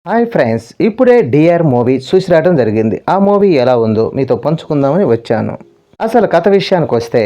Hi friends, ఇప్పుడే DR movie చూసి రావడం జరిగింది. ఆ మూవీ ఎలా ఉందో మీతో పంచుకుందామని వచ్చాను. అసలు కథ విషయానికి వస్తే,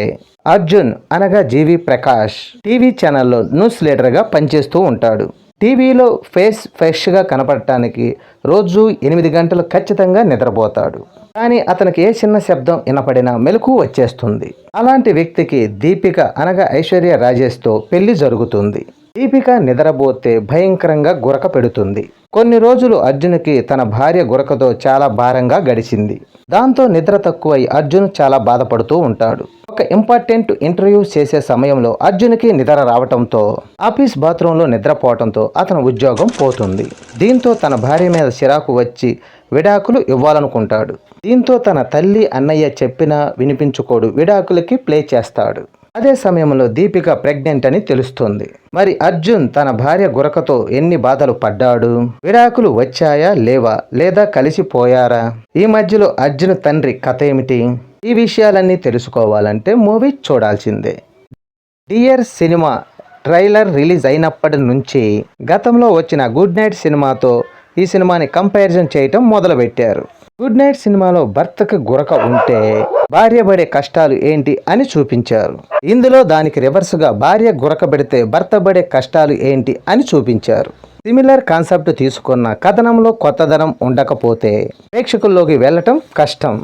అర్జున్ అనగా జీవి ప్రకాష్ టీవీ ఛానల్లో న్యూస్ లీడర్గా పనిచేస్తూ ఉంటాడు. టీవీలో ఫేస్ ఫ్రెష్గా కనపడటానికి రోజు 8 గంటలు ఖచ్చితంగా నిద్రపోతాడు. కానీ అతనికి ఏ చిన్న శబ్దం వినపడినా మెలకువ వచ్చేస్తుంది. అలాంటి వ్యక్తికి దీపిక అనగా ఐశ్వర్య రాజేష్తో పెళ్లి జరుగుతుంది. దీపిక నిద్రపోతే భయంకరంగా గురక పెడుతుంది. కొన్ని రోజులు అర్జున్కి తన భార్య గురకతో చాలా భారంగా గడిచింది. దాంతో నిద్ర తక్కువై అర్జున్ చాలా బాధపడుతూ ఉంటాడు. ఒక ఇంపార్టెంట్ ఇంటర్వ్యూ చేసే సమయంలో అర్జున్కి నిద్ర రావటంతో ఆఫీస్ బాత్రూంలో నిద్రపోవటంతో అతని ఉద్యోగం పోతుంది. దీంతో తన భార్య మీద చిరాకు వచ్చి విడాకులు ఇవ్వాలనుకుంటాడు. దీంతో తన తల్లి అన్నయ్య చెప్పినా వినిపించుకోడు, విడాకులకి ప్లే చేస్తాడు. అదే సమయంలో దీపిక ప్రెగ్నెంట్ అని తెలుస్తుంది. మరి అర్జున్ తన భార్య గురకతో ఎన్ని బాధలు పడ్డాడు, విడాకులు వచ్చాయా లేవా, లేదా కలిసిపోయారా, ఈ మధ్యలో అర్జున్ తండ్రి కథ ఏమిటి, ఈ విషయాలన్నీ తెలుసుకోవాలంటే మూవీ చూడాల్సిందే. డియర్ సినిమా ట్రైలర్ రిలీజ్ అయినప్పటి నుంచి గతంలో వచ్చిన గుడ్ నైట్ సినిమాతో ఈ సినిమాని కంపారిజన్ చేయటం మొదలుపెట్టారు. గుడ్ నైట్ సినిమాలో భర్తకు గురక ఉంటే భార్య పడే కష్టాలు ఏంటి అని చూపించారు. ఇందులో దానికి రివర్స్గా భార్య గురక పెడితే భర్త పడే కష్టాలు ఏంటి అని చూపించారు. సిమిలర్ కాన్సెప్ట్ తీసుకున్న కథనంలో కొత్తదనం ఉండకపోతే ప్రేక్షకుల్లోకి వెళ్ళటం కష్టం.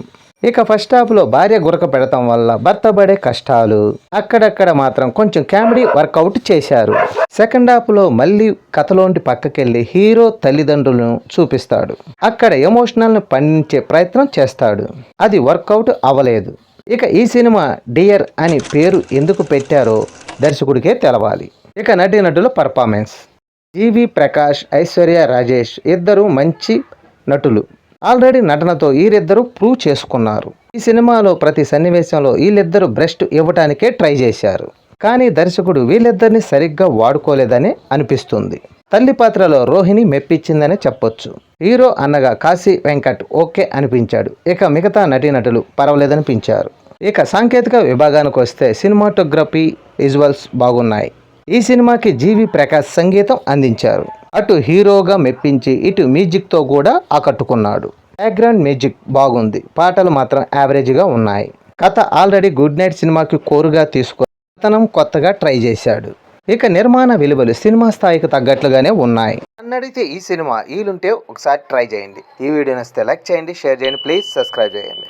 ఇక ఫస్ట్ హాఫ్లో భార్య గురక పెడతాం వల్ల భర్త పడే కష్టాలు, అక్కడక్కడ మాత్రం కొంచెం కామెడీ వర్కౌట్ చేశారు. సెకండ్ హాఫ్లో మళ్ళీ కథలోంటి పక్కకెళ్ళి హీరో తల్లిదండ్రులను చూపిస్తాడు. అక్కడ ఎమోషనల్ని పండించే ప్రయత్నం చేస్తాడు. అది వర్కౌట్ అవ్వలేదు. ఇక ఈ సినిమా డియర్ అని పేరు ఎందుకు పెట్టారో దర్శకుడికే తెలవాలి. ఇక నటీనటుల పర్ఫార్మెన్స్, జీవి ప్రకాష్, ఐశ్వర్య రాజేష్ ఇద్దరు మంచి నటులు. ఆల్రెడీ నటనతో వీరిద్దరూ ప్రూవ్ చేసుకున్నారు. ఈ సినిమాలో ప్రతి సన్నివేశంలో వీళ్ళిద్దరూ బ్రెస్ట్ ఇవ్వటానికే ట్రై చేశారు. కానీ దర్శకుడు వీళ్ళిద్దరిని సరిగ్గా వాడుకోలేదని అనిపిస్తుంది. తల్లి పాత్రలో రోహిణి మెప్పించిందనే చెప్పొచ్చు. హీరో అన్నగా కాశీ వెంకట్ ఓకే అనిపించాడు. ఇక మిగతా నటీనటులు పర్వాలేదనిపించారు. ఇక సాంకేతిక విభాగానికి వస్తే సినిమాటోగ్రఫీ, విజువల్స్ బాగున్నాయి. ఈ సినిమాకి జీవి ప్రకాష్ సంగీతం అందించారు. అటు హీరోగా మెప్పించి ఇటు మ్యూజిక్తో కూడా ఆకట్టుకున్నాడు. బ్యాక్గ్రౌండ్ మ్యూజిక్ బాగుంది, పాటలు మాత్రం యావరేజ్గా ఉన్నాయి. కథ ఆల్రెడీ గుడ్ నైట్ సినిమాకి కోరుగా తీసుకొని అతను కొత్తగా ట్రై చేశాడు. ఇక నిర్మాణ విలువలు సినిమా స్థాయికి తగ్గట్లుగానే ఉన్నాయి. నన్నడితే ఈ సినిమా వీలుంటే ఒకసారి ట్రై చేయండి. ఈ వీడియో నచ్చితే లైక్ చేయండి, షేర్ చేయండి, ప్లీజ్ సబ్స్క్రైబ్ చేయండి.